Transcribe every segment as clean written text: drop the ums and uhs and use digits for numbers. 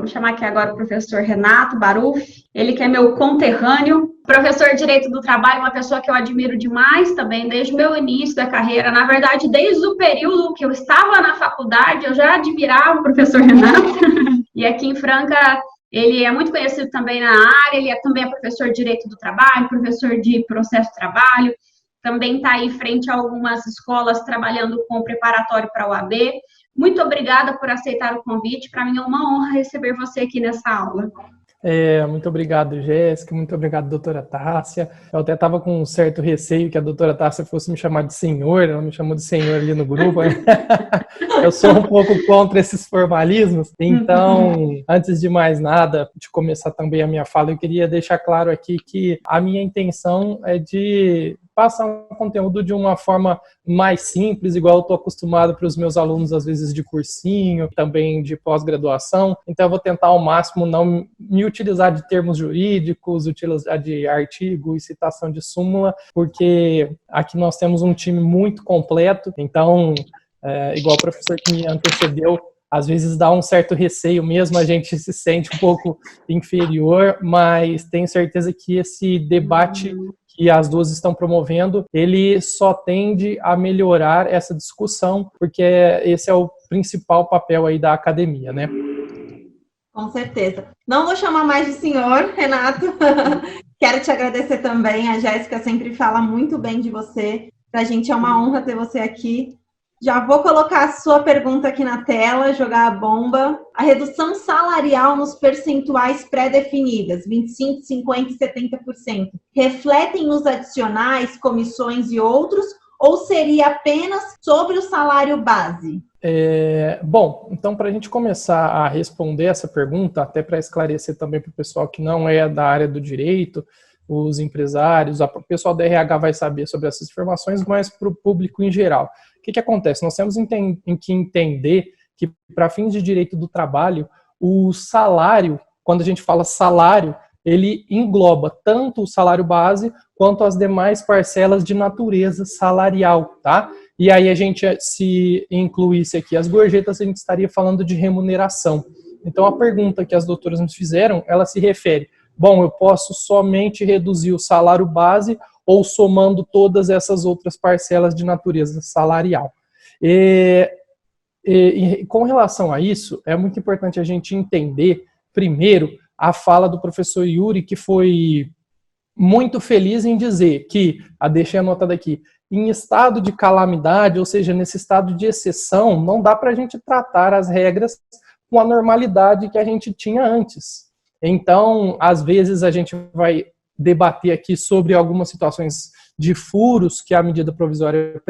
Vamos chamar aqui agora o professor Renato Baruf, ele que é meu conterrâneo, professor de Direito do Trabalho, uma pessoa que eu admiro demais também, desde o meu início da carreira. Na verdade, desde o período que eu estava na faculdade, eu já admirava o professor Renato. E aqui em Franca, ele é muito conhecido também na área, ele também é professor de Direito do Trabalho, professor de Processo de Trabalho, também está aí frente a algumas escolas trabalhando com preparatório para a OAB. Muito obrigada por aceitar o convite. Para mim é uma honra receber você aqui nessa aula. Muito obrigado, Jéssica. Muito obrigado, doutora Tássia. Eu até estava com um certo receio que a doutora Tássia fosse me chamar de senhor. Ela me chamou de senhor ali no grupo. Eu sou um pouco contra esses formalismos. Então, antes de mais nada, de começar também a minha fala, eu queria deixar claro aqui que a minha intenção é de passar um conteúdo de uma forma mais simples, igual eu estou acostumado para os meus alunos, às vezes, de cursinho, também de pós-graduação. Então, eu vou tentar ao máximo não me utilizar de termos jurídicos, utilizar de artigo e citação de súmula, porque aqui nós temos um time muito completo. Então, igual o professor que me antecedeu, às vezes dá um certo receio mesmo, a gente se sente um pouco inferior, mas tenho certeza que esse debate que as duas estão promovendo, ele só tende a melhorar essa discussão, porque esse é o principal papel aí da academia, né? Com certeza. Não vou chamar mais de senhor, Renato. Quero te agradecer também. A Jéssica sempre fala muito bem de você. Para a gente é uma honra ter você aqui. Já vou colocar a sua pergunta aqui na tela, jogar a bomba. A redução salarial nos percentuais pré-definidas, 25%, 50% e 70%, refletem nos adicionais, comissões e outros, ou seria apenas sobre o salário base? Bom, então para a gente começar a responder essa pergunta, até para esclarecer também para o pessoal que não é da área do direito, os empresários, o pessoal da RH vai saber sobre essas informações, mas para o público em geral. O que acontece? Nós temos que entender que, para fins de direito do trabalho, o salário, quando a gente fala salário, ele engloba tanto o salário base quanto as demais parcelas de natureza salarial, tá? E aí a gente, se incluísse aqui as gorjetas, a gente estaria falando de remuneração. Então a pergunta que as doutoras nos fizeram, ela se refere, bom, eu posso somente reduzir o salário base ou somando todas essas outras parcelas de natureza salarial. E com relação a isso, é muito importante a gente entender, primeiro, a fala do professor Yuri, que foi muito feliz em dizer que, deixei anotada aqui, em estado de calamidade, ou seja, nesse estado de exceção, não dá para a gente tratar as regras com a normalidade que a gente tinha antes. Então, às vezes, a gente vai debater aqui sobre algumas situações de furos que a medida provisória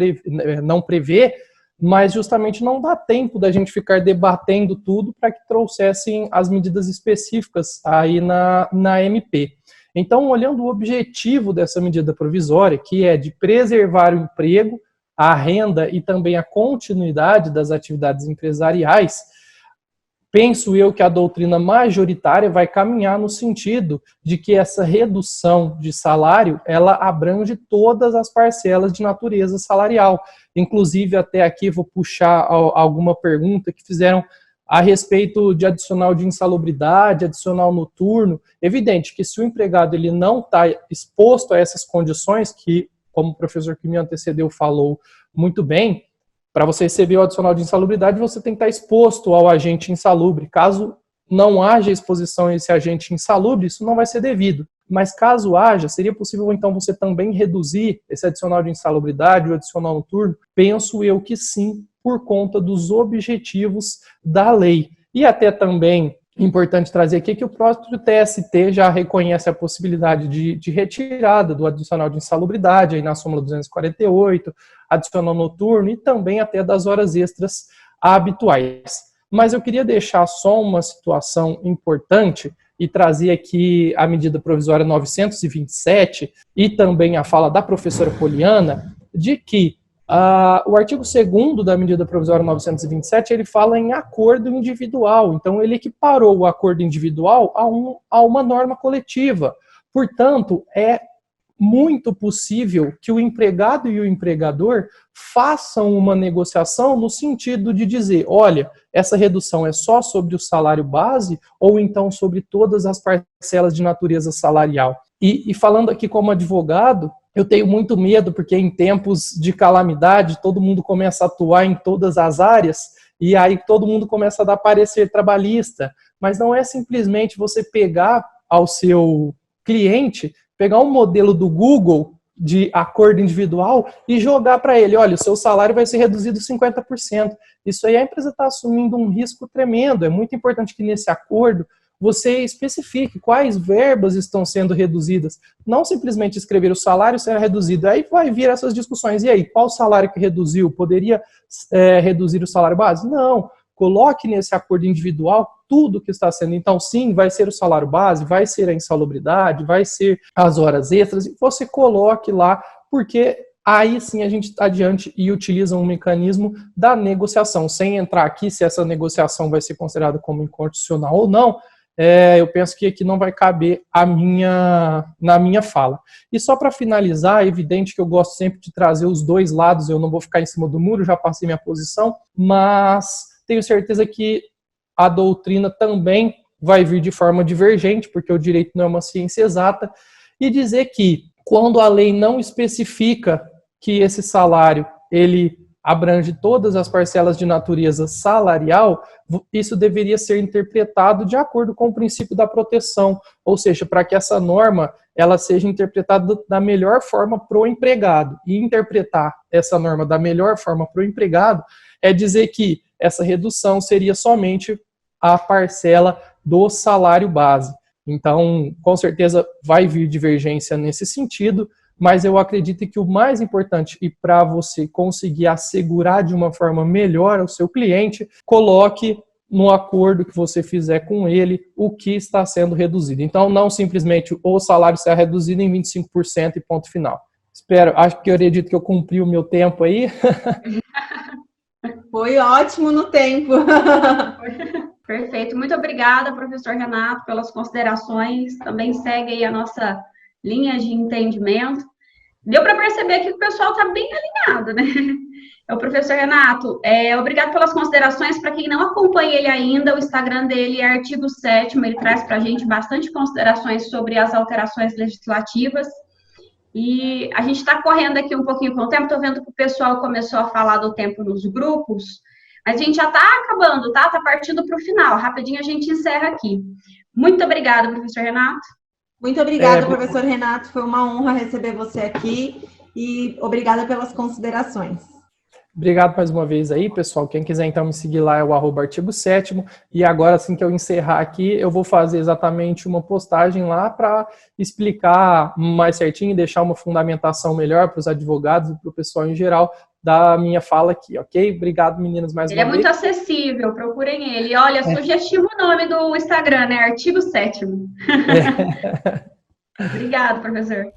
não prevê, mas justamente não dá tempo da gente ficar debatendo tudo para que trouxessem as medidas específicas aí na MP. Então, olhando o objetivo dessa medida provisória, que é de preservar o emprego, a renda e também a continuidade das atividades empresariais, penso eu que a doutrina majoritária vai caminhar no sentido de que essa redução de salário, ela abrange todas as parcelas de natureza salarial. Inclusive, até aqui vou puxar alguma pergunta que fizeram a respeito de adicional de insalubridade, adicional noturno. Evidente que se o empregado ele não está exposto a essas condições, que, como o professor que me antecedeu falou muito bem, para você receber o adicional de insalubridade, você tem que estar exposto ao agente insalubre. Caso não haja exposição a esse agente insalubre, isso não vai ser devido. Mas caso haja, seria possível então você também reduzir esse adicional de insalubridade, o adicional noturno? Penso eu que sim, por conta dos objetivos da lei. E até também importante trazer aqui que o próprio TST já reconhece a possibilidade de retirada do adicional de insalubridade, aí na súmula 248, adicional noturno e também até das horas extras habituais. Mas eu queria deixar só uma situação importante e trazer aqui a medida provisória 927 e também a fala da professora Poliana, de que o artigo 2º da medida provisória 927, ele fala em acordo individual. Então, ele equiparou o acordo individual a uma norma coletiva. Portanto, é muito possível que o empregado e o empregador façam uma negociação no sentido de dizer, olha, essa redução é só sobre o salário base ou então sobre todas as parcelas de natureza salarial. E falando aqui como advogado, eu tenho muito medo porque em tempos de calamidade todo mundo começa a atuar em todas as áreas e aí todo mundo começa a dar parecer trabalhista, mas não é simplesmente você pegar ao seu cliente, pegar um modelo do Google de acordo individual e jogar para ele, olha, o seu salário vai ser reduzido 50%. Isso aí a empresa está assumindo um risco tremendo. É muito importante que nesse acordo você especifique quais verbas estão sendo reduzidas. Não simplesmente escrever o salário será reduzido. Aí vai vir essas discussões. E aí, qual salário que reduziu? Poderia reduzir o salário base? Não. Coloque nesse acordo individual tudo que está sendo. Então, sim, vai ser o salário base, vai ser a insalubridade, vai ser as horas extras, e você coloque lá, porque aí sim a gente está adiante e utiliza um mecanismo da negociação, sem entrar aqui se essa negociação vai ser considerada como inconstitucional ou não. Eu penso que aqui não vai caber na minha fala. E só para finalizar, é evidente que eu gosto sempre de trazer os dois lados, eu não vou ficar em cima do muro, já passei minha posição, mas tenho certeza que a doutrina também vai vir de forma divergente, porque o direito não é uma ciência exata, e dizer que quando a lei não especifica que esse salário ele abrange todas as parcelas de natureza salarial, isso deveria ser interpretado de acordo com o princípio da proteção, ou seja, para que essa norma ela seja interpretada da melhor forma para o empregado. E interpretar essa norma da melhor forma para o empregado é dizer que essa redução seria somente a parcela do salário base. Então, com certeza vai vir divergência nesse sentido, mas eu acredito que o mais importante, e para você conseguir assegurar de uma forma melhor ao seu cliente, coloque no acordo que você fizer com ele o que está sendo reduzido. Então, não simplesmente o salário será reduzido em 25% e ponto final. Acho que eu acredito que eu cumpri o meu tempo aí. Foi ótimo no tempo. Perfeito. Muito obrigada, professor Renato, pelas considerações. Também segue aí a nossa linha de entendimento. Deu para perceber que o pessoal está bem alinhado, né? O professor Renato, obrigado pelas considerações. Para quem não acompanha ele ainda, o Instagram dele é Artigo 7º, ele traz para a gente bastante considerações sobre as alterações legislativas. E a gente está correndo aqui um pouquinho com o tempo, estou vendo que o pessoal começou a falar do tempo nos grupos, mas a gente já está acabando, tá? Está partindo para o final. Rapidinho a gente encerra aqui. Muito obrigada, professor Renato. Muito obrigada, professor Renato. Foi uma honra receber você aqui e obrigada pelas considerações. Obrigado mais uma vez aí, pessoal. Quem quiser então me seguir lá é o @artigo 7º. E agora, assim que eu encerrar aqui, eu vou fazer exatamente uma postagem lá para explicar mais certinho e deixar uma fundamentação melhor para os advogados e para o pessoal em geral da minha fala aqui, ok? Obrigado, meninas, mais uma vez. Ele é muito acessível, procurem ele. Olha, sugestivo o nome do Instagram, né? Artigo 7º. Obrigado, professor.